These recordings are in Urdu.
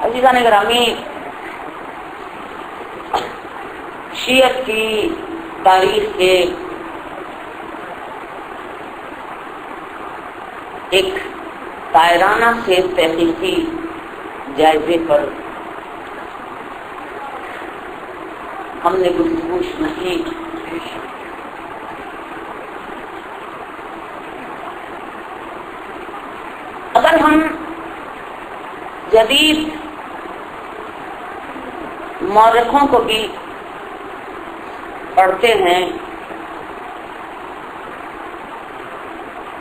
عزیزان گرامی، شیعت کی تاریخ کے ایک دائرانہ سے تحقیقی جائزے پر ہم نے گفتگو کی. اگر ہم جدید مورخوں کو بھی پڑھتے ہیں،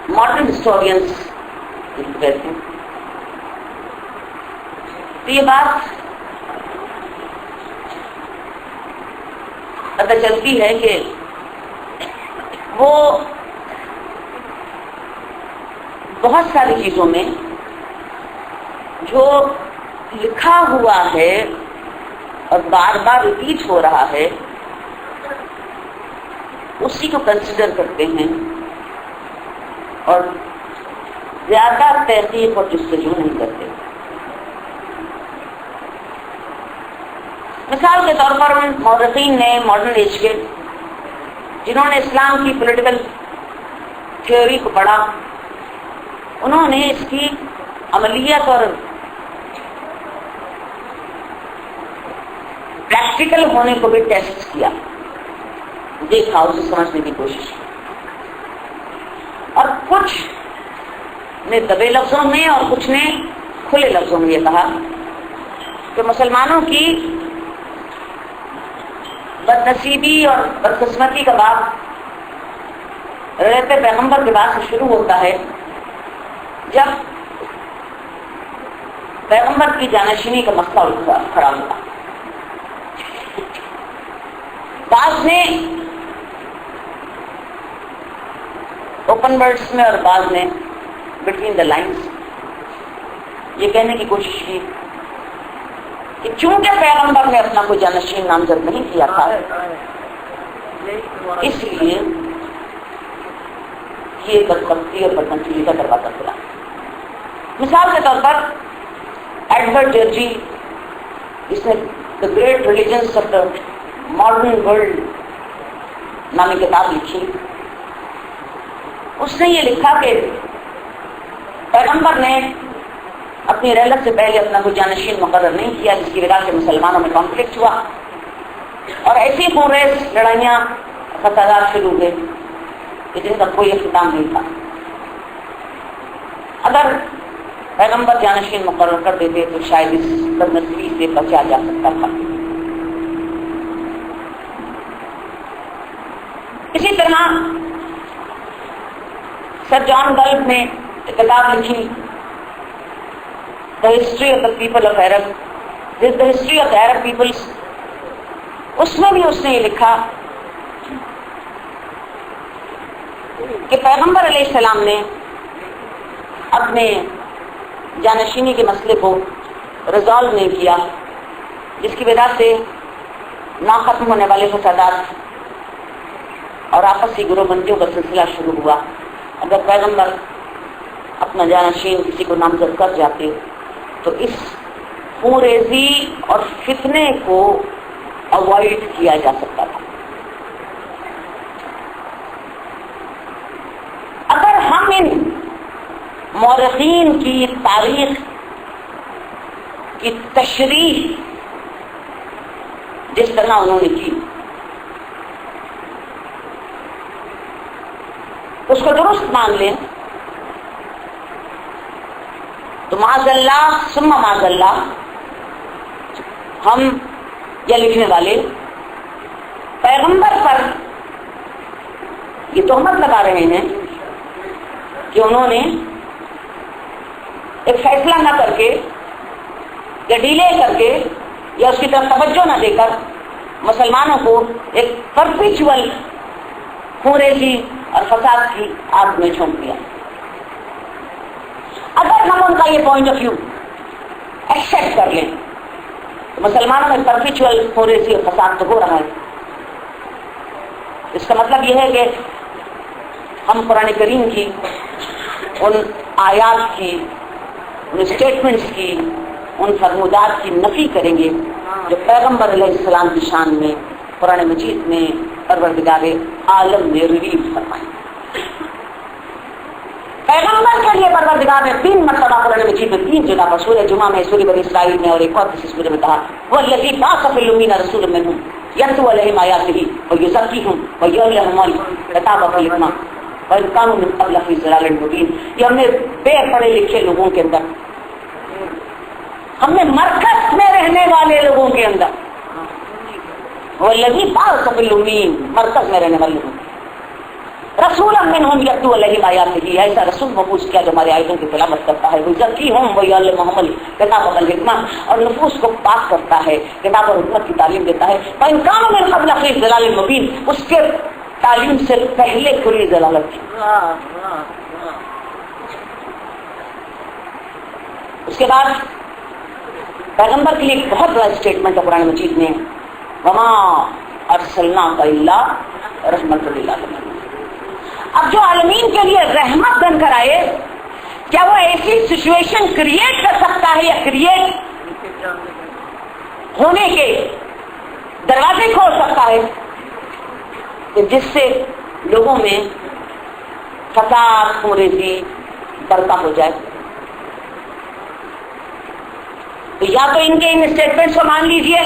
ماڈرن ہسٹورینس کہتے ہیں، تو یہ بات پتہ چلتی ہے کہ وہ بہت ساری چیزوں میں جو لکھا ہوا ہے اور بار بار ریپیٹ ہو رہا ہے اسی کو کنسیڈر کرتے ہیں اور زیادہ تحقیق اور جستجو نہیں کرتے. مثال کے طور پر ان مورخین نے ماڈرن ایج کے جنہوں نے اسلام کی پولیٹیکل تھیوری کو پڑھا، انہوں نے اس کی عملیات اور پریکٹیکل ہونے کو بھی ٹیسٹ کیا، دیکھا، اسے سمجھنے کی کوشش کی. اور کچھ نے دبے لفظوں میں اور کچھ نے کھلے لفظوں میں یہ کہا کہ مسلمانوں کی بدنصیبی اور بدقسمتی کا باب رہت پیغمبر کے بعد سے شروع ہوتا ہے جب پیغمبر کی جانشینی کا مسئلہ کھڑا ہوا. بعض نے اوپن ورڈس میں اور بعض نے بٹوین دا لائنز یہ کہنے کی کوشش کی کہ چونکہ پیغمبر نے اپنا کوئی جانشین نامزد نہیں کیا تھا اس لیے یہ بدبختی اور بدنصیبی کا دروازہ کھلا. مثال کے طور پر ایڈورڈ جرجی، جس نے the great religions of the modern world نامی کتاب لکھی، اس نے یہ لکھا کہ پیغمبر نے اپنی رحلت سے پہلے اپنا کوئی جانشین مقرر نہیں کیا، جس کی وجہ سے مسلمانوں میں کانفلکٹ ہوا اور ایسی خونریز لڑائیاں فسادات شروع ہوئے کہ جن کا کوئی اختتام نہیں تھا. اگر پیغمبر جانشین مقرر کر دیتے تو شاید اس بدنصیبی سے بچا جا سکتا تھا. اسی طرح سر جان گلب نے ایک کتاب لکھی the history of the people of Arab, the history of Arab peoples. اس میں بھی اس نے یہ لکھا کہ پیغمبر علیہ السلام نے اپنے جانشینی کے مسئلے کو ریزالو نہیں کیا، جس کی وجہ سے نہ ختم ہونے والے فسادات اور آپسی گروہ بندیوں کا سلسلہ شروع ہوا. اگر پیغمبر اپنا جانشین کسی کو نامزد کر جاتے تو اس خونریزی اور فتنے کو اوائڈ کیا جا سکتا تھا. اگر ہم ان مورخین کی تاریخ کی تشریح جس طرح انہوں نے کی اس کو درست مان لیں تو معاذ اللہ ثم معاذ اللہ ہم یا لکھنے والے پیغمبر پر یہ تہمت لگا رہے ہیں کہ انہوں نے ایک فیصلہ نہ کر کے یا ڈیلے کر کے یا اس کی طرف توجہ نہ دے کر مسلمانوں کو ایک پرپیچول خونریزی اور فساد کی آگ میں جھونک دیا. اگر ہم ان کا یہ پوائنٹ آف ویو ایکسپٹ کر لیں تو مسلمانوں میں پرپیچول خونریزی اور فساد تو ہو رہا ہے، اس کا مطلب یہ ہے کہ ہم قرآن کریم کی ان آیات کی، ان اسٹیٹمنٹس کی، ان فرمودات کی نفی کریں گے جو پیغمبر علیہ السلام کی شان میں قرآن مجید میں پروردگار عالم نے ریلیز فرمائی۔ پیغمبر کے لیے پروردگار نے 3 مرتبہ قرآن مجید میں 3 جگہ پر، سورہ جمعہ میں، سورہ بنی اسرائیل میں، اور ایک اور کسی سورہ میں کہا والذی بعث فی الامین رسولا منہم یتلو علیہم آیاتہ ویزکیہم ویعلمہم الکتاب والحکمہ وإن كانوا من قبل فی ضلال مبین۔ یہ ہم نے بے پڑھے لکھے لوگوں کے اندر، ہم نے مرکز میں رہنے والے لوگوں کے اندر، والذی بعث فی الامین، مرکز میں رہنے والے لوگوں، رسولا منہم یتلو علیہم آیاتہ، ایسا رسول مبعوث کیا جو ہمارے آیتوں کی تلاوت کرتا ہے، ویزکیہم ویعلمہم الکتاب والحکمہ، اور نفوس کو پاک کرتا ہے، کتاب اور حکمت کی تعلیم دیتا ہے، وإن كانوا من قبل فی ضلال مبین، اس کے تعلیم سے پہلے کھلی ضلالت تھی۔ اس کے بعد پیغمبر کے لیے ایک بہت بڑا اسٹیٹمنٹ ہے قرآن مجید میں، وما ارسلناک الا رحمۃ للعالمین۔ اب جو عالمین کے لیے رحمت بن کر آئے، کیا وہ ایسی سچویشن کریٹ کر سکتا ہے یا کریٹ ہونے کے دروازے کھول سکتا ہے کہ جس سے لوگوں میں فساد، خونریزی برپا ہو جائے؟ تو یا تو ان کے ان اسٹیٹمنٹس کو مان لیجئے،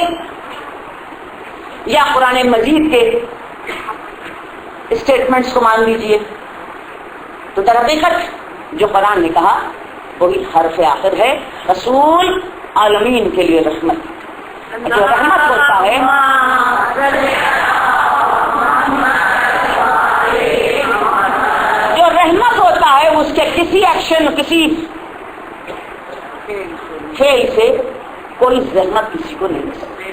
یا قرآن مجید کے اسٹیٹمنٹس کو مان لیجئے۔ تو در حقیقت جو قرآن نے کہا وہی حرف آخر ہے، رسول عالمین کے لیے رحمت۔ جو رحمت ہوتا ہے، جو رحمت ہوتا ہے اس کے کسی ایکشن، کسی فعل سے کوئی زحمت کسی کو نہیں مل سکتی۔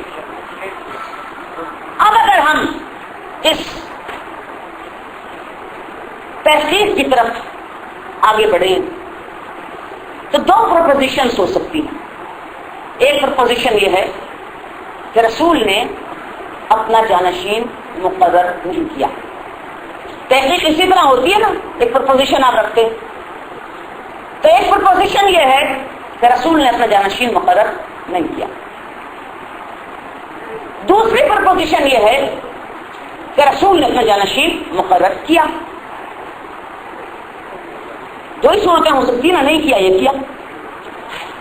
اب اگر ہم اس تحقیق کی طرف آگے بڑھیں تو 2 پروپوزیشنز ہو سکتی ہیں۔ ایک پروپوزیشن یہ ہے کہ رسول نے اپنا جانشین مقرر نہیں کیا۔ تحقیق اسی طرح ہوتی ہے نا، ایک پروپوزیشن آپ رکھتے ہیں، تو ایک پروپوزیشن یہ ہے کہ رسول نے اپنا جانشین مقرر نہیں کیا۔ دوسری پروپوزیشن یہ ہے کہ رسول نے اپنا جانشین مقرر کیا۔ 2 ہی صورتیں ہو سکتی نا، نہیں کیا یا کیا۔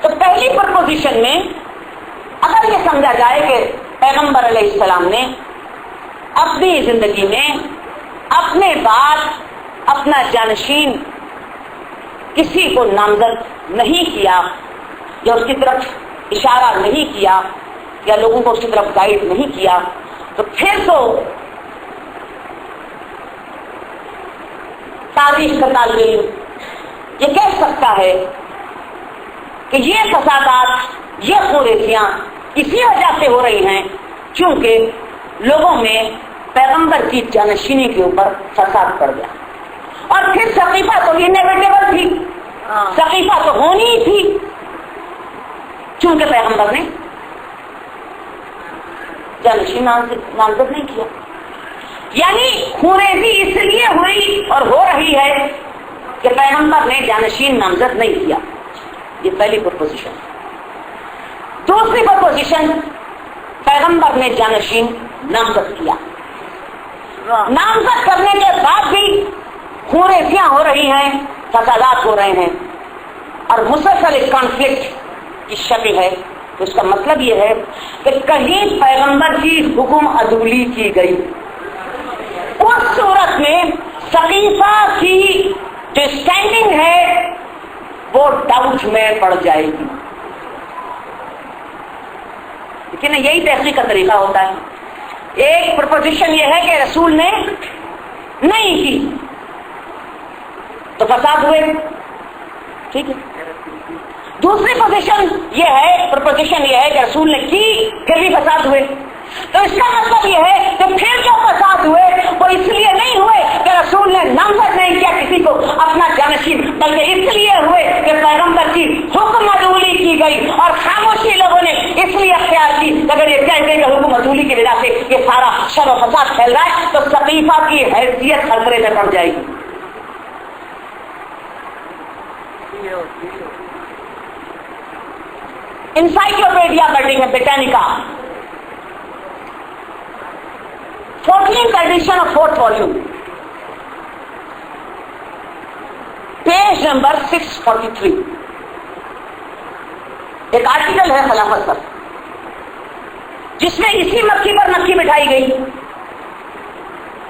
تو پہلی پروپوزیشن میں اگر یہ سمجھا جائے کہ پیغمبر علیہ السلام نے اپنی زندگی میں اپنے بعد اپنا جانشین کسی کو نامزد نہیں کیا، یا اس کی طرف اشارہ نہیں کیا، یا لوگوں کو اس کی طرف گائیڈ نہیں کیا، تو پھر تو تاریخ کا طالب علم یہ کہہ سکتا ہے کہ یہ فسادات، یہ خونریزیاں اسی وجہ سے ہو رہی ہیں چونکہ لوگوں میں پیغمبر کی جانشینی کے اوپر فساد پڑ گیا۔ اور پھر سقیفہ تو انیویٹیبل تھی، سقیفہ تو ہونی ہی تھی چونکہ پیغمبر نے جانشین نامزد نہیں کیا۔ یعنی خونریزی اس لیے ہوئی اور ہو رہی ہے کہ پیغمبر نے جانشین نامزد نہیں کیا۔ یہ پہلی پروپوزیشن۔ دوسری پروپوزیشن، پیغمبر نے جانشین نامزد کیا، نامزد کرنے کے بعد بھی خونریزیاں ہو رہی ہیں، فسادات ہو رہے ہیں، اور مسلسل ایک کانفلکٹ کی شکل ہے۔ تو اس کا مطلب یہ ہے کہ کہیں پیغمبر کی حکم عدولی کی گئی، اس صورت میں سقیفہ کی جو اسٹینڈنگ ہے وہ ڈاؤٹ میں پڑ جائے گی۔ لیکن یہی تحقیق کا طریقہ ہوتا ہے۔ ایک پروپوزیشن یہ ہے کہ رسول نے نہیں کی تو فساد ہوئے، ٹھیک ہے۔ دوسری پروپوزیشن یہ ہے کہ رسول نے کی پھر بھی فساد ہوئے۔ تو اس کا مطلب یہ ہے کہ پھر جو فساد ہوئے وہ اس لیے نہیں ہوئے کہ رسول نے نامزد نہیں کیا کسی کو اپنا جانشین، بلکہ اس لیے ہوئے کہ پیغمبر کی حکم عدولی کی گئی اور خاموشی لوگوں نے اس لیے اختیار کی اگر یہ کہتے کہ حکم رسولی کی وجہ سے یہ سارا شر و فساد پھیل رہا ہے تو سقیفہ کی حیثیت خطرے میں پڑ جائے گی. Encyclopaedia Britannica 14th edition of 4th volume, page number 643 ایک آرٹیکل ہے خلافت پر جس میں اسی مکھی پر مکھی بٹھائی گئی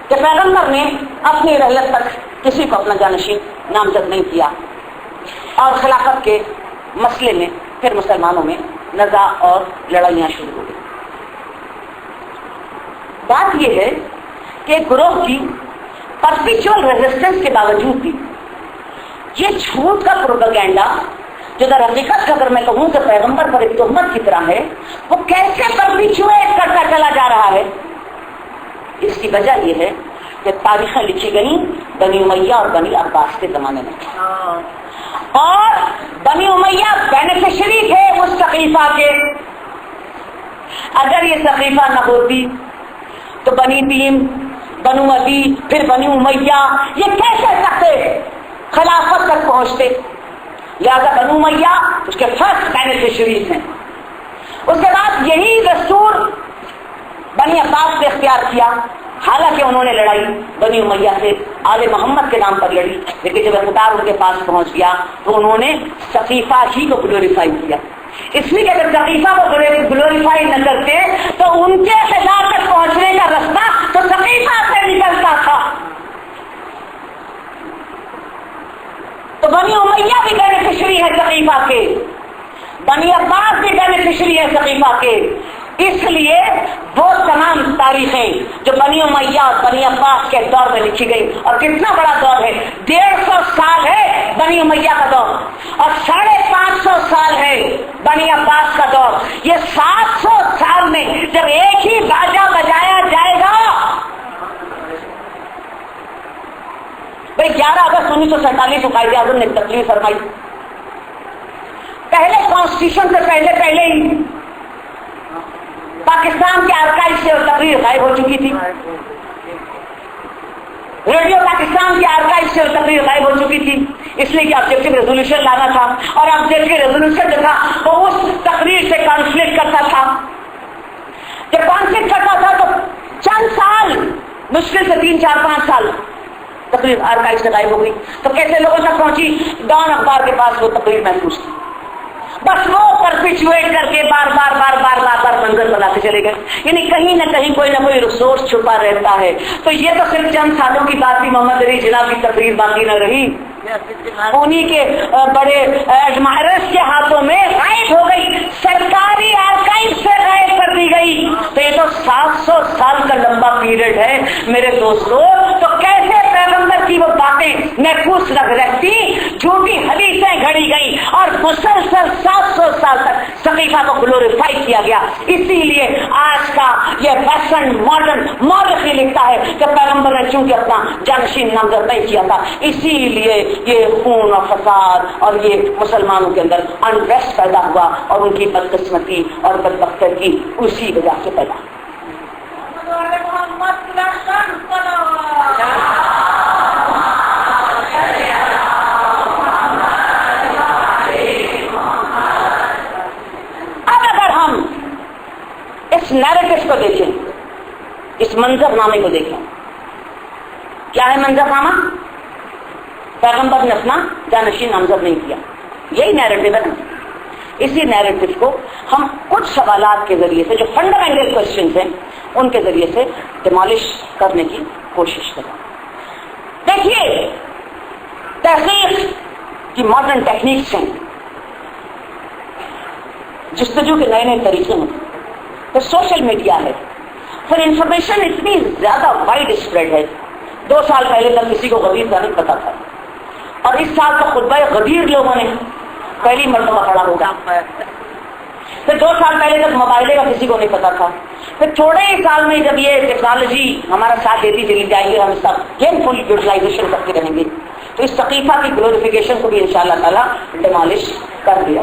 کہ پیغمبر نے اپنی رحلت تک کسی کو اپنا جانشین نامزد نہیں کیا اور خلافت کے مسئلے میں پھر مسلمانوں میں نزاع اور لڑائیاں شروع ہو گئی. بات یہ ہے کہ گروہ کی پرپیچول ریزسٹنس کے باوجود بھی یہ جھوٹ کا پروپیگنڈا جو در حقیقت اگر میں کہوں کہ پیغمبر پر ایک تہمت کی طرح ہے وہ کیسے پرپیچویٹ کرتا چلا جا رہا ہے. اس کی وجہ یہ ہے کہ تاریخیں لکھی گئیں بنی امیہ اور بنی عباس کے زمانے میں اور بنی امیہ بینیفیشری تھے اس سقیفہ کے. اگر یہ سقیفہ نہ ہوتی تو بنی تیم بنو عدی پھر بنی امیہ یہ کیسے سکتے خلافت تک پہنچتے. لہذا بنو امیہ اس کے فرسٹ بینیفیشریز ہیں. اس کے بعد یہی دستور بنی عباس نے اختیار کیا حالانکہ انہوں نے لڑائی بنی امیہ سے آل محمد کے نام پر لڑی لیکن جب اقتدار ان کے پاس پہنچ گیا تو انہوں نے سقیفہ ہی کو گلوریفائی کیا. اس لیے کہ اگر سقیفہ کو گلوریفائی نہ کرتے تو ان کے خلاف تک پہنچنے کا رستہ تو سقیفہ سے نکلتا تھا. تو بنی امیہ بھی بینیفیشری ہے سقیفہ کے, بنی عباس بھی بینیفیشری ہے سقیفہ کے. اس لیے وہ تمام تاریخیں جو بنی امیہ اور بنی عباس کے دور میں لکھی گئی اور کتنا بڑا دور ہے 150 سال ہے بنی امیہ کا دور اور 550 سال ہے بنی عباس کا دور. یہ 700 سال میں جب ایک ہی باجا بجایا جائے گا بھائی 11 اگست 1947 کو قائد اعظم نے تقریر فرمائی. پہلے کانسٹیٹیوشن سے پہلے ہی پاکستان کے آرکائیو سے تقریر غائب ہو چکی تھی. ریڈیو پاکستان کے آرکائیو سے تقریر غائب ہو چکی تھی اس لیے کہ آبجیکٹو ریزولوشن لانا تھا اور آبجیکٹو ریزولوشن جو تھا وہ اس تقریر سے کانفلکٹ کرتا تھا. جب کانفلکٹ کرتا تھا تو چند سال مشکل سے 3 4 5 سال تقریر آرکائیو سے غائب ہو گئی. تو کیسے لوگوں تک پہنچی؟ ڈان اخبار کے پاس وہ تقریر محفوظ تھی. بس وہ پرپیچویٹ کر کے بار بار منظر بناتے چلے گئے. یعنی کہیں نہ کہیں کوئی نہ کوئی ریسورس چھپا رہتا ہے. تو یہ تو صرف چند سالوں کی بات تھی. محمد علی جناح کی تقریر باقی نہ رہی, انہی کے بڑے ایڈمائررز کے ہاتھوں میں غائب ہو گئی, سرکاری آرکائیو سے غائب کر دی گئی. تو یہ تو 700 سال کا لمبا پیریڈ ہے میرے دوستوں. تو کیسے پیغمبر کی وہ باتیں محفوظ رکھتی, جھوٹی حدیثیں گھڑی گئی اور مسلسل 700 سال تک سقیفہ کو گلوریفائی کیا گیا. اسی لیے آج کا یہ ویسٹرن ماڈرن مورخ لکھتا ہے کہ پیغمبر نے چونکہ اپنا جانشین نامزد نہیں کیا تھا اسی لیے یہ خون اور فساد اور یہ مسلمانوں کے اندر انریسٹ پیدا ہوا اور ان کی بدقسمتی اور بدبختی اسی وجہ سے پیدا. اب اگر ہم اس نیریٹو کو دیکھیں, اس منظر نامے کو دیکھیں, کیا ہے منظر نامہ؟ پیغمبر نے اپنا جانشین نامزد نہیں کیا, یہی نیریٹو ہے. اسی نیریٹو کو ہم کچھ سوالات کے ذریعے سے جو فنڈامنٹل کوسچنز ہیں ان کے ذریعے سے ڈیمالش کرنے کی کوشش کریں. دیکھیے تحقیق کی ماڈرن ٹیکنیکس ہیں, جستجو کے نئے طریقے ہیں, پھر سوشل میڈیا ہے, پھر انفارمیشن اتنی زیادہ وائڈ اسپریڈ ہے. 2 سال پہلے تک کسی کو غدیر کا نہیں پتا تھا اور اس سال تو خطبہ غدیر لوگوں نے پہلی مرتبہ پڑھا ہوگا. پھر 2 سال پہلے تک موبائلے کا کسی کو نہیں پتا تھا. پھر تھوڑے ہی سال میں جب یہ ٹیکنالوجی ہمارا ساتھ دیتی چلی جائے گی, ہم اس کا گین فل یوٹیلائزیشن کرتے رہیں گے, تو اس سقیفہ کی گلوریفیکیشن کو بھی انشاءاللہ تعالی ڈیمالش کر دیا.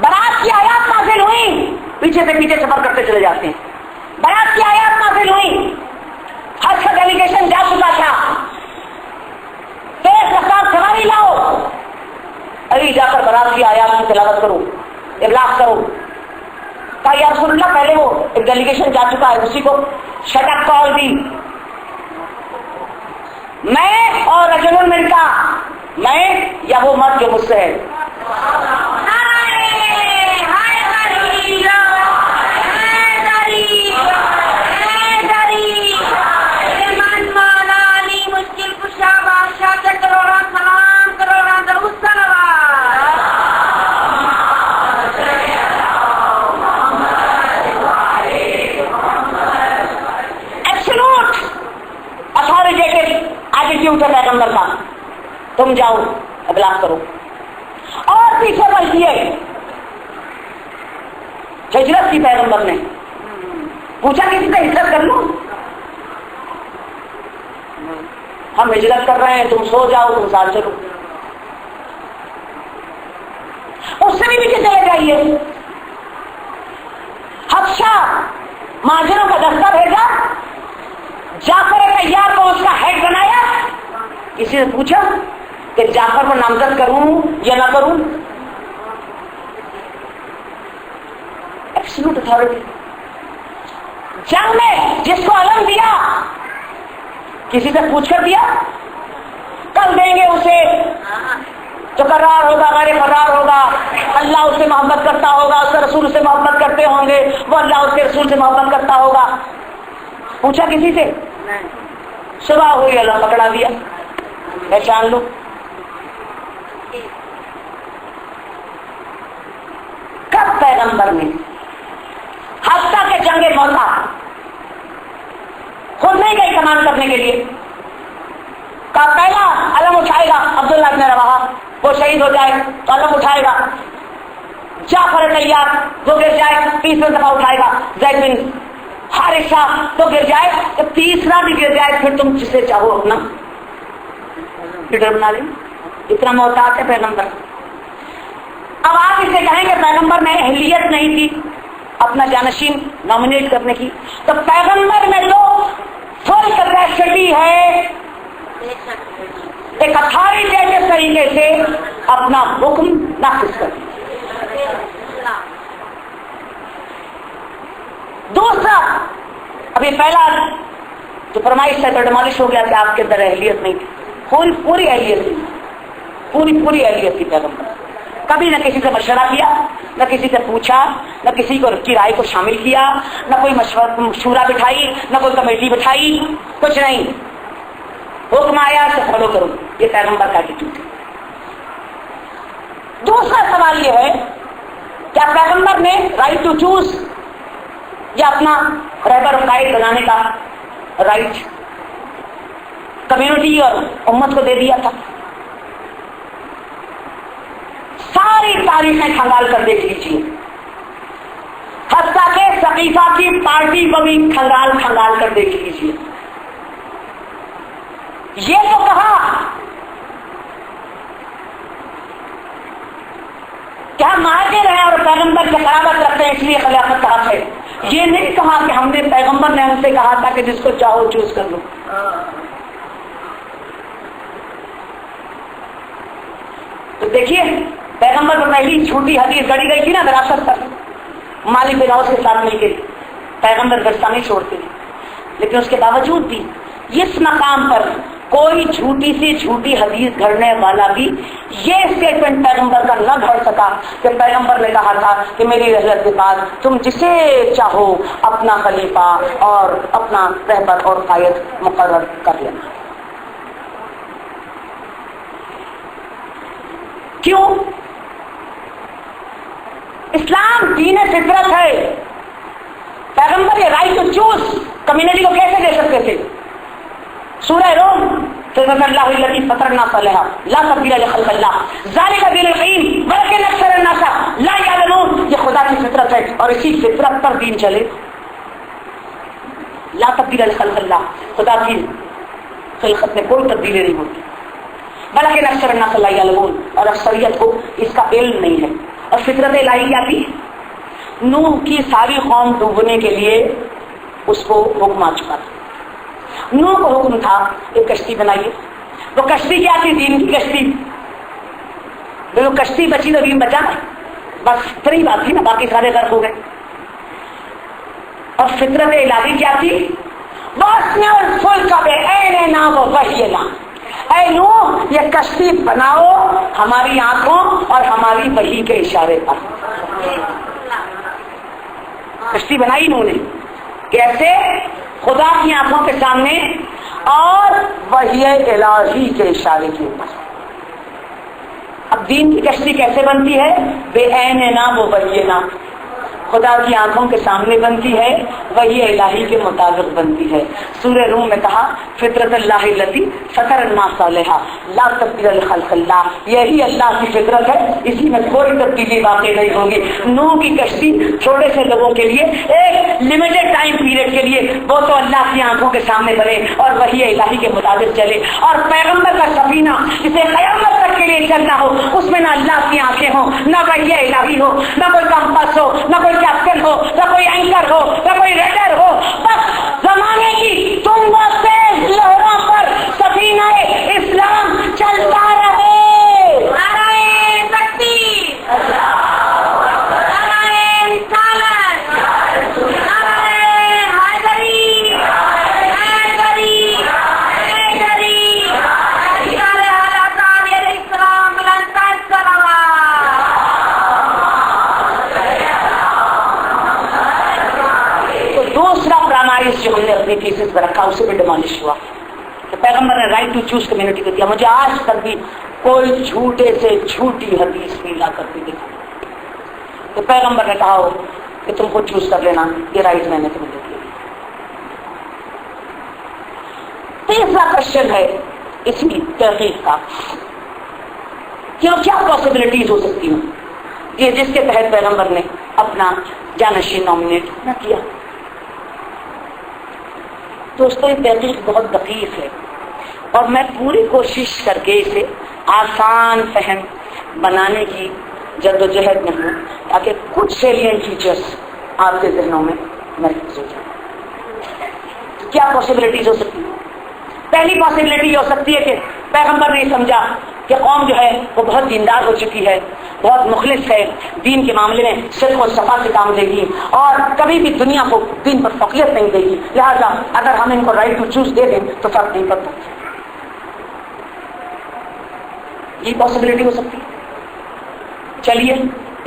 برات کی آیات نازل ہوئی، پیچھے سے پیچھے سفر کرتے چلے جاتے ہیں. برات کی آیات نازل ہوئی، حج کا ڈیلیگیشن جا چکا تھا، تیز رفتار سواری لاؤ، ابھی جا کر برات کی آیات کی تلاوت کرو، ابلاغ کرو. کہا یا رسول اللہ پہلے وہ ایک ڈیلیگیشن جا چکا ہے، اسی کو شٹ اپ کال دی. میں اور رجل من کا، میں یا وہ مرد جو مجھ سے ہے. پیغمبر کا تم جاؤ ابلاغ کرو. اور پیچھے بڑھتی ہے، ہجرت کی پیغمبر نے پوچھا کسی سے ہجرت کر لوں؟ ہم ہجرت کر رہے ہیں، تم سو جاؤ، تم ساتھ چلو. اس سے بھی پیچھے چلے جائیے. حبشہ مہاجروں کا دستہ بھیجا، جعفر طیار کو اس کا ہیڈ بنایا. کسی سے پوچھا کہ جعفر کو نامزد کروں یا نہ کروں؟ Absolute authority. جنگ میں جس کو علم دیا کسی سے پوچھ کر دیا؟ کل دیں گے اسے جو قرار ہوگا غیر قرار ہوگا. اللہ اس سے محبت کرتا ہوگا، اس کے رسول سے محبت کرتے ہوں گے، وہ اللہ اس کے رسول سے محبت کرتا ہوگا. پوچھا کسی سے؟ صبح ہوئی اللہ پکڑا دیا، پہچان لو. کب پیغمبر نے حتیٰ کہ جنگ موتا خود نہیں گئی کمان کرنے کے لیے، کا پہلا علم اٹھائے گا عبداللہ ابن رواحہ، وہ شہید ہو جائے تو علم اٹھائے گا. جعفر طیار وہ گر جائے تیسرا دفعہ اٹھائے گا. زید بن حارثہ تو گر جائے، تو تیسرا بھی گر جائے پھر تم جسے چاہو اپنا لیڈر بنا لیں. اتنا محتاط ہے پیغمبر. اب آپ اسے کہیں کہ پیغمبر میں اہلیت نہیں تھی اپنا جانشین نامنیٹ کرنے کی، تو پیغمبر میں تو فل کیپیسٹی ہے ایک اتھارٹی کے طریقے سے اپنا حکم نافذ کر. دوسرا، ابھی پہلا جو فرمائش ہے ڈیمالش ہو گیا کہ آپ کے اندر اہلیت نہیں تھی. پوری اہلیت تھی، پوری اہلیت تھی پیغمبر. کبھی نہ کسی سے مشورہ کیا، نہ کسی سے پوچھا، نہ کسی کو کی رائے کو شامل کیا، نہ کوئی مشورہ بٹھائی، نہ کوئی کمیٹی بٹھائی، کچھ نہیں. حکم آیا تو فالو کرو، یہ پیغمبر کا ایٹیٹیوڈ ہے. دوسرا سوال یہ ہے کیا پیغمبر نے رائٹ ٹو چوز یا اپنا رہبر قائد بنانے کا رائٹ کمیونٹی اور امت کو دے دیا تھا؟ ساری تاریخیں کھنگال کر دیکھ لیجیے، حتیٰ کہ ثقیفہ کی پارٹی کو بھی کھنگال کر دیکھ لیجیے. یہ تو کہا کہ ہم مہاجر ہیں اور پیغمبر سے قرابت رکھتے ہیں اس لیے خلافت کا حق ہے. یہ نہیں کہا کہ ہم نے پیغمبر نے ہم سے کہا تھا کہ جس کو چاہو چوز کر لو. تو دیکھیے پیغمبر پر پہلی چھوٹی حدیث گڑی گئی تھی نا وراثت پر، مالک بن اوس کے ساتھ مل کے پیغمبر ورثہ نہیں چھوڑتے، لیکن اس کے باوجود بھی اس مقام پر کوئی جھوٹی سی جھوٹی حدیث گھڑنے والا بھی یہ اسٹیٹمنٹ پیغمبر کا نہ گھڑ سکا کہ پیغمبر نے کہا تھا کہ میری رحلت کے بعد تم جسے چاہو اپنا خلیفہ اور اپنا رہبر اور قائد مقرر کر لینا. کیوں؟ اسلام دین فطرت ہے. پیغمبر یہ رائٹ ٹو چوز کمیونٹی کو کیسے دے سکتے تھے؟ سورہ روم فطرت اللہ الذی فطر الناس علیہا لا تبدیل لخلق اللہ ذالک دین القیم ولکن اکثر الناس لا یعلمون. یہ خدا کی فطرت ہے اور اسی فطرت پر دین چلے. لا تبدیل لخلق اللہ، خدا کی خلقت میں کوئی تبدیلی نہیں ہوتی. بلکہ اکثر الناس لا یعلمون، اور اکثریت کو اس کا علم نہیں ہے۔ اور فطرت الہی کیا تھی؟ نوح کی ساری قوم ڈوبنے کے لیے اس کو حکم آ چکا تھا۔ نوح کو حکم تھا ایک کشتی بنائیے۔ وہ کشتی کیا تھی؟ دین کی کشتی۔ جو کشتی بچی تو دین بچا، بس اتنی بات تھی نا، باقی سارے غرق ہو گئے۔ اور فطرت الہی کیا تھی؟ وَأَصْنِعُ الْفُلْكَ بِأَعْيُنِنَا وَوَحْيِنَا، اے نوح یہ کشتی بناؤ ہماری آنکھوں اور ہماری وحی کے اشارے پر۔ کشتی بنائی نوح نے کیسے؟ خدا کی آنکھوں کے سامنے اور وحی الہی کے اشارے کے اوپر۔ اب دین کی کشتی کیسے بنتی ہے؟ بے عیننا و وحینا، خدا کی آنکھوں کے سامنے بنتی ہے، وحی الہی کے مطابق بنتی ہے۔ سورہ روم میں کہا فطرت اللہ التی فطر الناس علیہا لا تبدیل لخلق اللہ، یہی اللہ کی فطرت ہے، اسی میں کوئی تبدیلی واقع نہیں ہوگی۔ نوح کی کشتی چھوٹے سے لوگوں کے لیے ایک لمیٹڈ ٹائم پیریڈ کے لیے وہ تو اللہ کی آنکھوں کے سامنے بنے اور وحی الہی کے مطابق چلے، اور پیغمبر کا سفینہ جسے قیامت تک کے لیے چلنا ہو اس میں نہ اللہ کی آنکھیں ہوں، نہ وحی الہی ہو، نہ کوئی کمپس ہو، نہ کوئی کیپٹن ہو، نہ کوئی اینکر ہو، نہ کوئی ریڈر ہو، بس زمانے کی تم وہ تیز لہروں پر سفینہ اسلام چلتا رہے۔ نعرہ تکبیر، نعرہ رسالت، نعرہ حیدری، حیدری، حیدری، نعرہ حضرت علیہ السلام بلند صلوات۔ دوسرا پرامائز جو ہم نے اپنی تھیسس پر رکھا اسے بھی ڈیمالش ہوا کہ پیغمبر نے رائٹ ٹو چوز کمیونٹی کو دیا۔ مجھے آج تک بھی کوئی جھوٹے سے جھوٹی حدیث نہیں لا کر کے دکھا کہ پیغمبر نے کہا ہو کہ تم کو چوز کر لینا، یہ رائٹ میں نے تمہیں دے دیا۔ تیسرا کوشچن ہے اس کی تحقیق کا، کیا پاسبلٹیز ہو سکتی ہیں یہ جس کے تحت پیغمبر نے اپنا جانشین نامنیٹ نہ کیا۔ دوستوں یہ تحقیق بہت دقیق ہے اور میں پوری کوشش کر کے اسے آسان فہم بنانے کی جدوجہد میں ہوں تاکہ کچھ سیلینٹ فیچرز آپ کے ذہنوں میں محفوظ ہو جائیں۔ کیا پاسبلٹیز ہو سکتی ہے؟ پہلی پاسبلٹی یہ ہو سکتی ہے کہ پیغمبر نے سمجھا کہ قوم جو ہے وہ بہت دیندار ہو چکی ہے، بہت مخلص ہے، دین کے معاملے میں صدق و صفا سے کام دے گی اور کبھی بھی دنیا کو دین پر فقیت نہیں دے گی، لہذا اگر ہم ان کو رائٹ ٹو چوز دے دیں تو فرق نہیں پڑتا۔ یہ پاسبلٹی ہو سکتی ہے۔ چلیے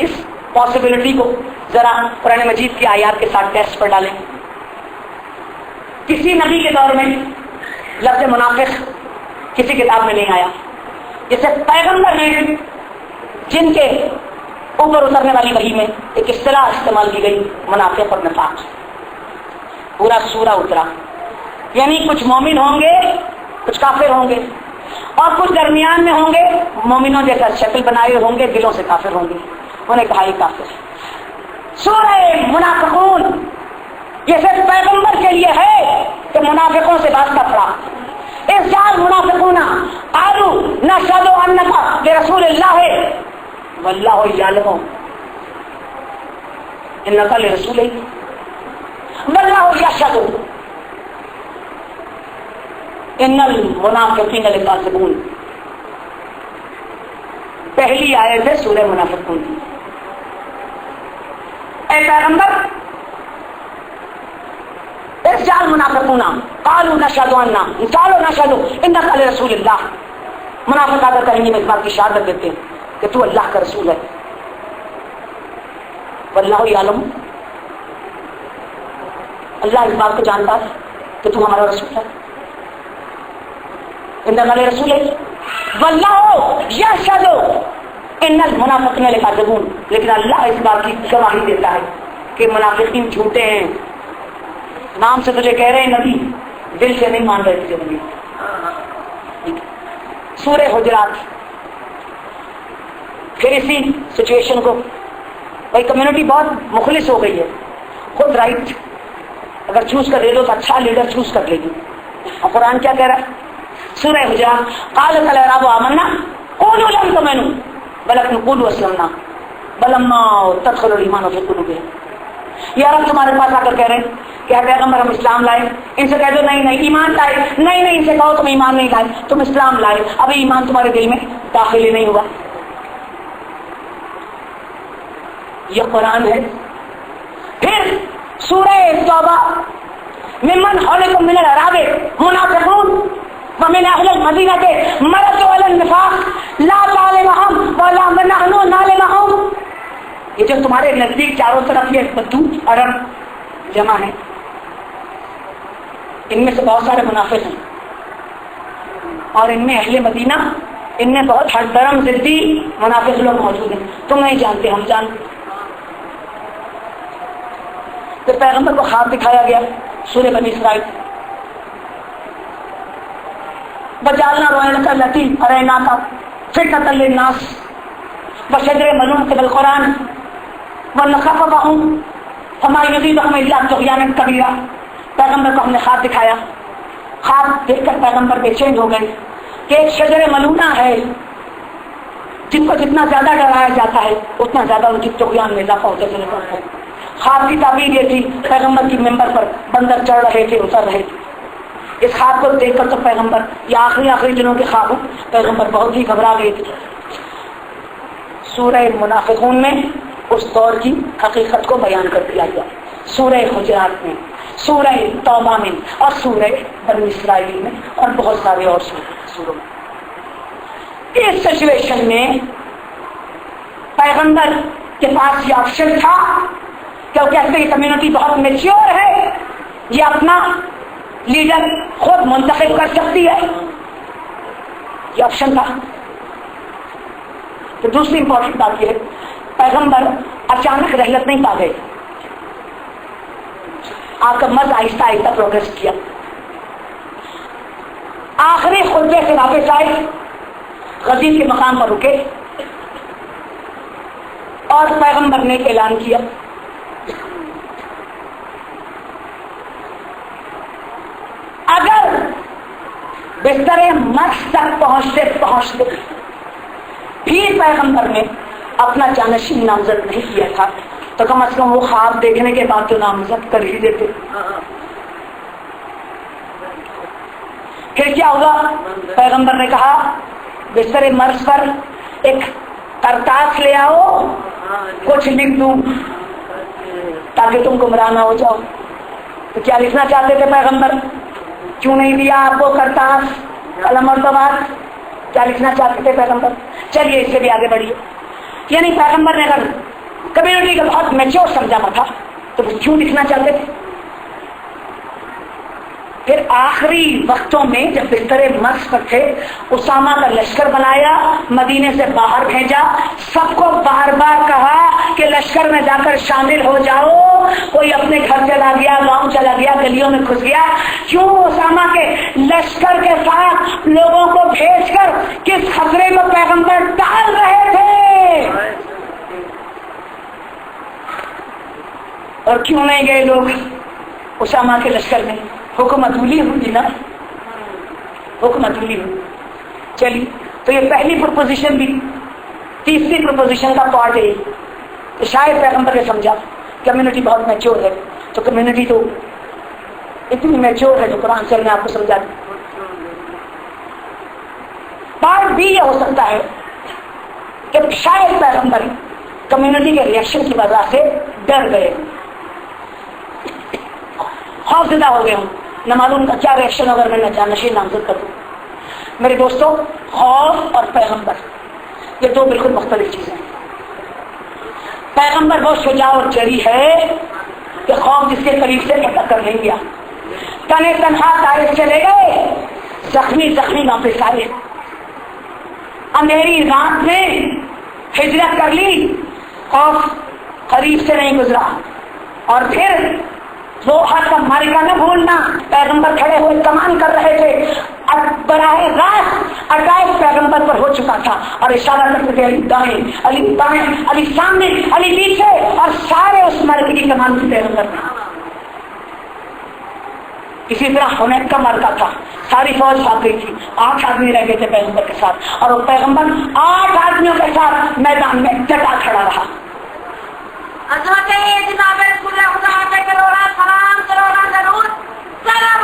اس پاسبلٹی کو ذرا قرآن مجید کی آیات کے ساتھ ٹیسٹ پر ڈالیں۔ کسی نبی کے دور میں لفظ منافق کسی کتاب میں نہیں آیا، جیسے پیغمبر نے جن کے اوپر اترنے والی وحی میں ایک اصطلاح استعمال کی گئی منافق اور نفاق، پورا سورہ اترا، یعنی کچھ مومن ہوں گے کچھ کافر ہوں گے اور کچھ درمیان میں ہوں گے، مومنوں جیسا شکل بنائے ہوں گے دلوں سے کافر ہوں گے، انہیں کہا ہی کافر۔ سورہ منافقون یہ صرف پیغمبر کے لیے ہے کہ منافقوں سے بات کا پڑا۔ اس جال منافقون قالوا نشهد انك لرسول الله والله يعلم انك لرسوله والله يشهد ان المنافقین لکاذبون۔ پہلی آیت ہے سورہ منافقون۔ اے پیغمبر ارجال منافقون قالوا نشهد انك لرسول اللہ، منافق اگر کہیں گے اس بات کی شہادت دیتے ہیں کہ تو اللہ کا رسول ہے، واللہ یعلم، اللہ اس بات کو جانتا ہے کہ تو ہمارا رسول ہے، انك لرسول واللہ یشهد ان المنافقین لکاذبون، لیکن اللہ اس بات کی گواہی دیتا ہے کہ منافقین جھوٹے ہیں۔ نام سے تجھے کہہ رہے ہیں نبی، دل سے نہیں مان رہے تجھے نبی۔ سورہ حجرات، پھر اسی سچویشن کو بھائی کمیونٹی بہت مخلص ہو گئی ہے، خود رائٹ اگر چوز کر لے لو تو اچھا لیڈر چوز کر لے گی، اور قرآن کیا کہہ رہا ہے؟ سورہ حجرات قالت الاعراب آمنا قولوا لم تؤمنوا ولكن قولوا اسلمنا ولما تدخلوا الايمان في قلوبكم. یا رب تمہارے پاس آ کر کہہ رہے ہیں کہ اے پیغمبر ہم اسلام لائے. ان سے کہہ دو نہیں نہیں ایمان لائے. نہیں نہیں ان سے کہو تم ایمان نہیں لائے, تم اسلام لائے, ابھی ایمان تمہارے دل میں داخل ہی نہیں ہوا. یہ قرآن ہے. پھر سورہ توبہ ممن حولکم من الاعراب منافقون ومن اہل المدینہ مرضوا علی النفاق لا تعلمهم ولا نحن نعلمهم. یہ جو تمہارے نزدیک چاروں طرف یہ بدو عرب جمع ہے, ان میں سے بہت سارے منافق ہیں, اور ان میں اہل مدینہ, ان میں بہت ہر درم ضدی منافق لوگ موجود ہیں. تم نہیں جانتے, ہم جانتے. تو پیغمبر کو خواب دکھایا گیا سورہ بنی اسرائیل. وجعلنا روحك التي أريناك فتنة للناس وشجر ملعون بالقرآن ونخففهم فما يزيدهم إلا طغيانا كبيرا. پیغمبر کو ہم نے خواب دکھایا. خواب دیکھ کر پیغمبر بے چین ہو گئے کہ ایک شجر ملونہ ہے جن کو جتنا زیادہ ڈرایا جاتا ہے اتنا زیادہ ان کی طغیان میں اضافہ ہوتا چلے جاتا ہے. خواب کی تعبیر یہ تھی, پیغمبر کی ممبر پر بندر چڑھ رہے تھے, اتر رہے تھے. اس خواب کو دیکھ کر تو پیغمبر, یہ آخری دنوں کے خواب, پیغمبر بہت ہی گھبرا گئے تھے. سورہ منافقون میں اس دور کی حقیقت کو بیان کر دیا گیا, سورہ حجرات میں, سورہ توبہ میں, اور سورہ بنی اسرائیل میں, اور بہت سارے اور سوروں میں. اس سچویشن میں پیغمبر کے پاس یہ آپشن تھا کہ وہ کہتے ہیں کمیونٹی بہت میچیور ہے, یہ اپنا لیڈر خود منتخب کر سکتی ہے, یہ آپشن تھا. تو دوسری امپورٹنٹ بات یہ ہے, پیغمبر اچانک رحلت نہیں پا گئے, آپ کا مز آہستہ آہستہ پروگریس کیا. آخری خطبے سے واپس آئے, غزیر کے مقام پر رکے, اور پیغمبر نے ایک اعلان کیا, اگر بستر مرض تک پہنچتے بھی پیغمبر نے اپنا جانشین نامزد نہیں کیا تھا تو کم از کم وہ خواب دیکھنے کے بعد تو نامزد کر ہی دیتے. پھر کیا ہوگا؟ پیغمبر نے کہا بستر مرض پر ایک کرتاس لے آؤ, کچھ لکھ دوں تاکہ تم گمراہ نہ ہو جاؤ. تو کیا لکھنا چاہتے تھے پیغمبر؟ کیوں نہیں دیا آپ کو کرتاس, قلم اور دوات؟ کیا لکھنا چاہتے تھے پیغمبر؟ چلیے اس سے بھی آگے بڑھیے. یعنی پیغمبر نے اگر کمیونٹی کا بہت میچور سمجھا تھا تو وہ کیوں لکھنا چاہتے تھے؟ پھر آخری وقتوں میں جب بستر مرض پر تھے, اسامہ کا لشکر بنایا, مدینے سے باہر بھیجا, سب کو بار بار کہا کہ لشکر میں جا کر شامل ہو جاؤ. کوئی اپنے گھر چلا گیا, گاؤں چلا گیا, گلیوں میں گھس گیا. کیوں اسامہ کے لشکر کے ساتھ لوگوں کو بھیج کر کس خطرے کو پیغمبر ٹال رہے تھے؟ اور کیوں نہیں گئے لوگ اسامہ کے لشکر میں؟ حکومت اولی ہوئی نا, حکومت اولی ہوئی. چلیے, تو یہ پہلی پروپوزیشن بھی. تیسری پروپوزیشن کا پارٹ ہے تو شاید پیغمبر نے سمجھا کمیونٹی بہت میچور ہے, تو کمیونٹی تو اتنی میچور ہے جو قرآن سے میں آپ کو سمجھا دوں. پارٹ بھی یہ ہو سکتا ہے کہ شاید پیغمبر کمیونٹی کے ریئیکشن کی وجہ سے ڈر گئے, خوف زدہ ہو گئے ہوں, نہ معلوم کا کیا ریئیکشن اگر میں جانشین نامزد کر دوں. میرے دوستو, خوف اور پیغمبر یہ دو بالکل مختلف چیزیں ہیں. پیغمبر بہت شجاع اور جری ہے کہ خوف جس کے قریب سے قطع کر نہیں گیا, تنے تنہا طائف چلے گئے, زخمی واپس آئے, اندھیری رات میں ہجرت کر لی, خوف قریب سے نہیں گزرا. اور پھر وہ حد کا مارکا نہ بھولنا, پیغمبر کھڑے ہوئے کمان کر رہے تھے, براہ راست اٹیک پیغمبر پر ہو چکا تھا, اور اشارہ کرتے تھے علی دائیں, علی بائیں, علی سامنے, علی پیچھے, اور سارے اس مارکے کی کمان سے پیغمبر تھا. اسی طرح حنین کا مرکہ تھا، ساری فوج بھاگ گئی تھی، 8 آدمی رہ گئے تھے پیغمبر کے ساتھ، اور وہ پیغمبر 8 آدمیوں کے ساتھ میدان میں ڈٹا کھڑا رہا۔ حضرت جناب رسول خدا پہ کروڑا سلام، کروڑا درود، سلام۔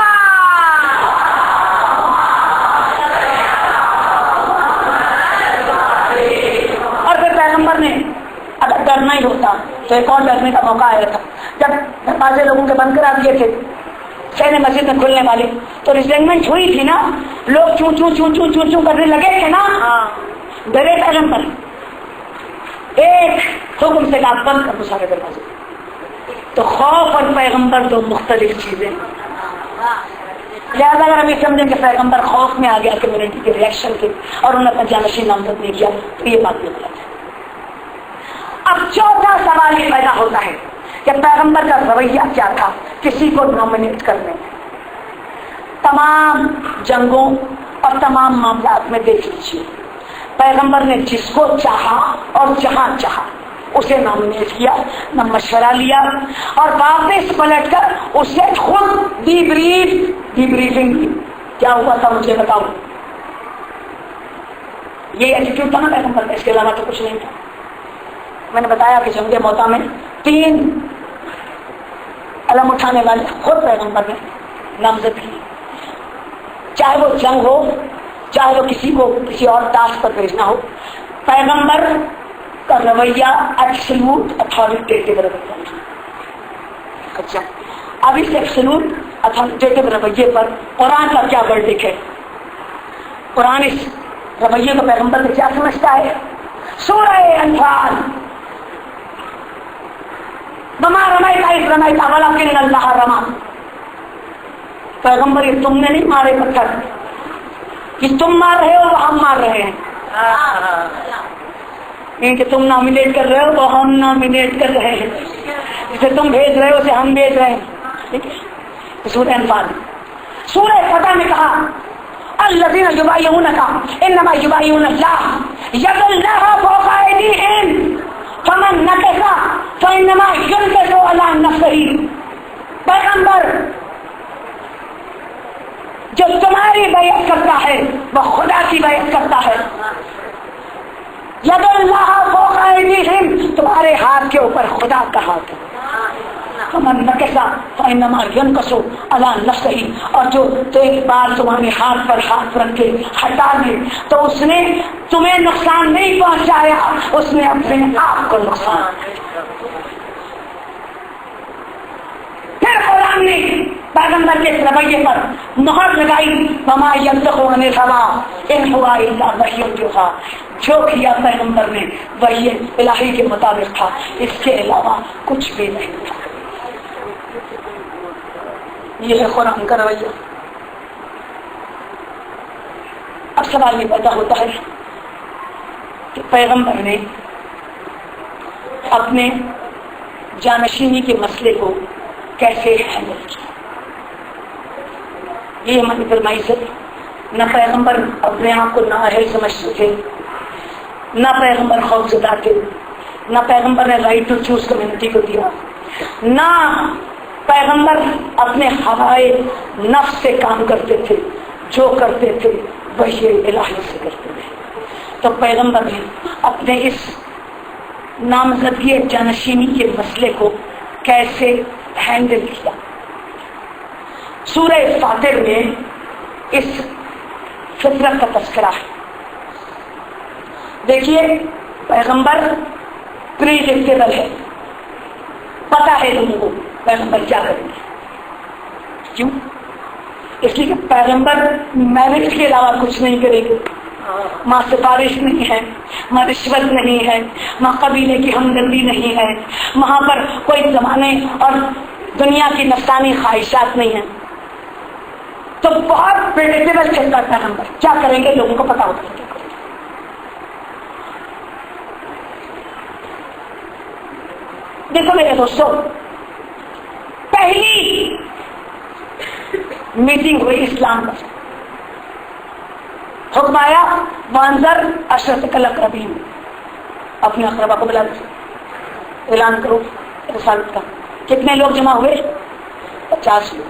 اور پھر پیغمبر نے اگر ڈرنا ہی ہوتا تو ایک اور ڈرنے کا موقع آیا تھا، جب دروازے لوگوں کے بند کرا دیے تھے شہر مسجد میں کھلنے والے، تو ریزائنمنٹ ہوئی تھی نا، لوگ چوں چوں چوں چوں چوں چوں کرنے لگے تھے نا، ڈرے پیغمبر ایک حکم سے آپ بند کر دو سارے دروازے۔ تو خوف اور پیغمبر دو مختلف چیزیں، لہٰذا اگر ہم یہ سمجھیں کہ پیغمبر خوف میں آ گیا کمیونٹی کے ریئیکشن کے اور انہوں نے اپنا جانشین نامزد نہیں کیا، تو یہ بات نہیں غلط ہے۔ اب چوتھا سوال یہ پیدا ہوتا ہے کہ پیغمبر کا رویہ کیا تھا کسی کو نامنیٹ کرنے میں؟ تمام جنگوں اور تمام معاملات میں دیکھ لیجیے، پیغمبر نے جس کو چاہا اور جہاں چاہا اسے نامنیٹ کیا، نہ مشورہ لیا، اور واپس پلٹ کر اسے خود ڈی بریفنگ کی، کیا ہوا تھا مجھے بتاؤ۔ یہ ایٹیٹیوڈ تھا نا پیغمبر کا، اس کے علاوہ تو کچھ نہیں تھا۔ میں نے بتایا کہ جنگ موتا میں 3 علم اٹھانے والے خود پیغمبر نے نامزد کی، چاہے وہ جنگ ہو، چاہے وہ کسی کو کسی اور ٹاسک پر بھیجنا ہو۔ پیغمبر کا رویہ ایبسولوٹ اتھارٹیٹیو رویہ۔ اچھا، اب اس ایبسولوٹ اتھارٹیٹیو رویے پر قرآن کا کیا ورڈکٹ ہے؟ قرآن اس رویے کو پیغمبر سے کیا سمجھتا ہے؟ سورہ انفال، وما رمیت اذ رمیت ولکن اللہ رمی۔ پیغمبر یہ تم نے نہیں مارے پتھر، کہ تم مار رہے ہو وہ ہم مار رہے ہیں، کہ تم نامنیٹ کر رہے ہو تو ہم نامنیٹ کر رہے ہیں، جسے تم بھیج رہے ہو اسے ہم بھیج رہے ہیں۔ ٹھیک ہے، سورہ انفال۔ سورہ فتح میں کہا الذین یبایعونک انما یبایعون اللہ ید اللہ فوق ایدیہم فمن نکث فانما ینکث علی نفسہ۔ پیغمبر جو تمہاری بیعت کرتا ہے وہ خدا کی بیعت کرتا ہے۔ ید اللہ فوق ایدیہم، تمہارے ہاتھ کے اوپر خدا کا ہاتھ ہے۔ فمن نکث فانما ینکث علی نفسہ، اور جو تو ایک بار تمہارے ہاتھ پر ہاتھ رکھ کے ہٹا دے تو اس نے تمہیں نقصان نہیں پہنچایا، اس نے اپنے آپ کو نقصان۔ پھر قرآن نے پیغمبر کے اس رویے پر مہر لگائی، وما ینطق عن الهوى ان هو الا وحی یوحی۔ جو کیا پیغمبر نے وحی الہی کے مطابق تھا، اس کے علاوہ کچھ بھی نہیں تھا۔ یہ ہے قرآن کا رویہ۔ اب سوال یہ پیدا ہوتا ہے کہ پیغمبر نے اپنے جانشینی کے مسئلے کو کیسے ہینڈل کیا؟ یہ ہماری فرمائی سے نہ پیغمبر اپنے آپ کو نااہل سمجھتے تھے، نہ پیغمبر خوف زدہ تھے، نہ پیغمبر نے رائٹ ٹو چوز کمیونٹی کو دیا، نہ پیغمبر اپنے ہوائے نفس سے کام کرتے تھے، جو کرتے تھے وحی الہی سے کرتے تھے۔ تو پیغمبر نے اپنے اس نامزدگی جانشینی کے مسئلے کو کیسے ہینڈل کیا؟ سورہ فاطر میں اس فطرت کا تذکرہ ہے۔ دیکھیے، پیغمبر پریڈکٹیبل ہے، پتا ہے لوگوں کو پیغمبر کیا کریں گے۔ کیوں؟ اس لیے کہ پیغمبر میرج کے علاوہ کچھ نہیں کرے گے، ماں سفارش نہیں ہے، ماں رشوت نہیں ہے، ماں قبیلے کی ہمدردی نہیں ہے، وہاں پر کوئی زمانے اور دنیا کی نفسانی خواہشات نہیں ہیں۔ تو بہت پریڈکٹیبل چلتا ہے پیغمبر، کیا کریں گے لوگوں کو پتا ہوتا ہے۔ دیکھو میرے دوستوں، پہلی میٹنگ ہوئی اسلام پر، حکم آیا وانذر عشیرتک الاقربین، اپنے اقربا کو بلا دو، اعلان کرو رسالت کا۔ کتنے لوگ جمع ہوئے؟ 50 لوگ۔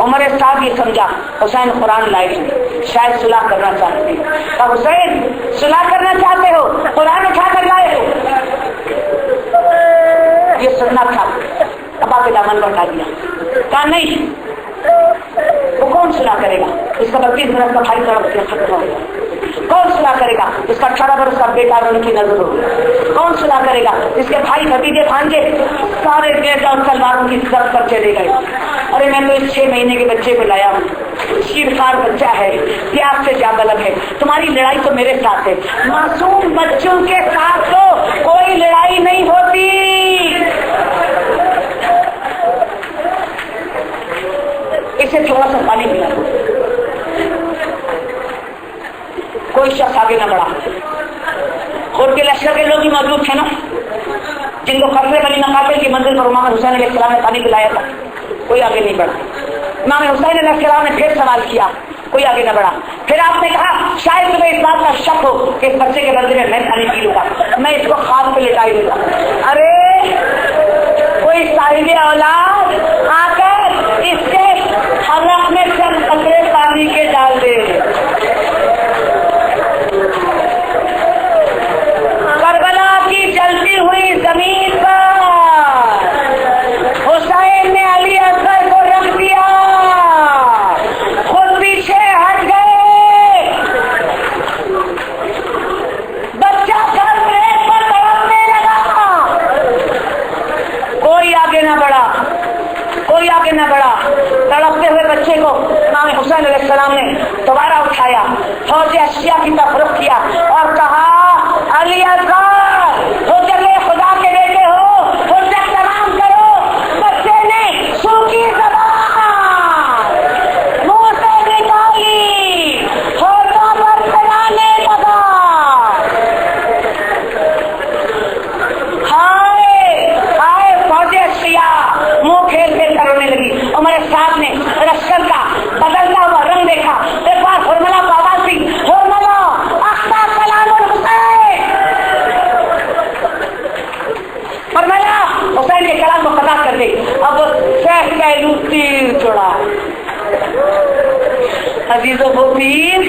عمر صاحب یہ سمجھا حسین قرآن لائے ہیں، شاید صلح کرنا چاہتے ہیں۔ تو حسین صلح کرنا چاہتے ہو، قرآن اٹھا کر لائے ہو، یہ سننا تھا۔ ابا کے دامن بٹھا دیا، کہا نہیں، وہ کون صلح کرے گا؟ اس کا 32 برس کا بھائی تڑپ کے ختم ہو گیا۔ کون صلح کرے گا؟ اس کا 18 برس کا بیٹا ان کی نظر ہو گیا۔ کون صلح کرے گا؟ اس کے بھائی بھتیجے بھانجے سارے گیٹ اور تلواروں کی طرف پر چلے گئے۔ ارے میں تو اس 6 مہینے کے بچے کو لایا ہوں، شیرخوار بچہ ہے، پیاس سے زیادہ لگ ہے، تمہاری لڑائی تو میرے ساتھ ہے۔ معصوم بچوں کے ساتھ تو کوئی لڑائی نہیں ہوتی۔ اسے تھوڑا سا پانی ملا، کوئی شخص آگے نہ بڑھا۔ خود کے لشکر کے لوگ بھی موجود تھے نا، جن کو قصر بنی مقاتل کی منزل پر امام حسین علیہ السلام نے پانی پلایا تھا، کوئی آگے نہیں بڑھا۔ امام حسین علیہ السلام نے پھر سوال کیا، کوئی آگے نہ بڑھا۔ پھر آپ نے کہا شاید تمہیں اس بات کا شک ہو کہ اس بچے کے بدلے میں پانی پی لوں گا، میں اس کو خواب پہ لٹائی دوں گا۔ ارے کوئی صاحب اولاد آ کر اس کے حلق میں چند قطرے پانی کے ڈال دے۔ کربلا کی جلتی ہوئی زمین پر حسین نے علی اصغر کو رکھ دیا، خود پیچھے ہٹ گئے۔ بچہ گھر بریک پر تڑپنے لگا، کوئی آگے نہ بڑھا، کوئی آگے نہ بڑھا۔ تڑپتے ہوئے بچے کو امام حسین علیہ السلام نے دوبارہ اٹھایا، فوج اشیاء کی طرف رخ کیا اور کہا علی اصغر حجت خدا کے بیٹے ہو، حجت تمام کرو۔ بچے نے سوکھی زبان منہ سے نکالی، ہوٹوں پر پھیلانے لگا، ہائے ہائے فوج اشیاء منہ کھیل کھیل کر رونے لگی۔ عمر صاحب نے لشکر کا بدلتا ہوا رنگ دیکھا، ایک بار ہرملا کو آواز دی، ہرملا اختہ کلام الحسین، ہرملا حسین کے کلام کو قطع کر دے۔ اب سیف پہلو تیر چڑھا۔ عزیزوں وہ پیر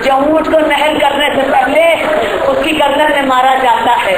جو اونٹ کو نہل کرنے سے پہلے اس کی گردن میں مارا جاتا ہے،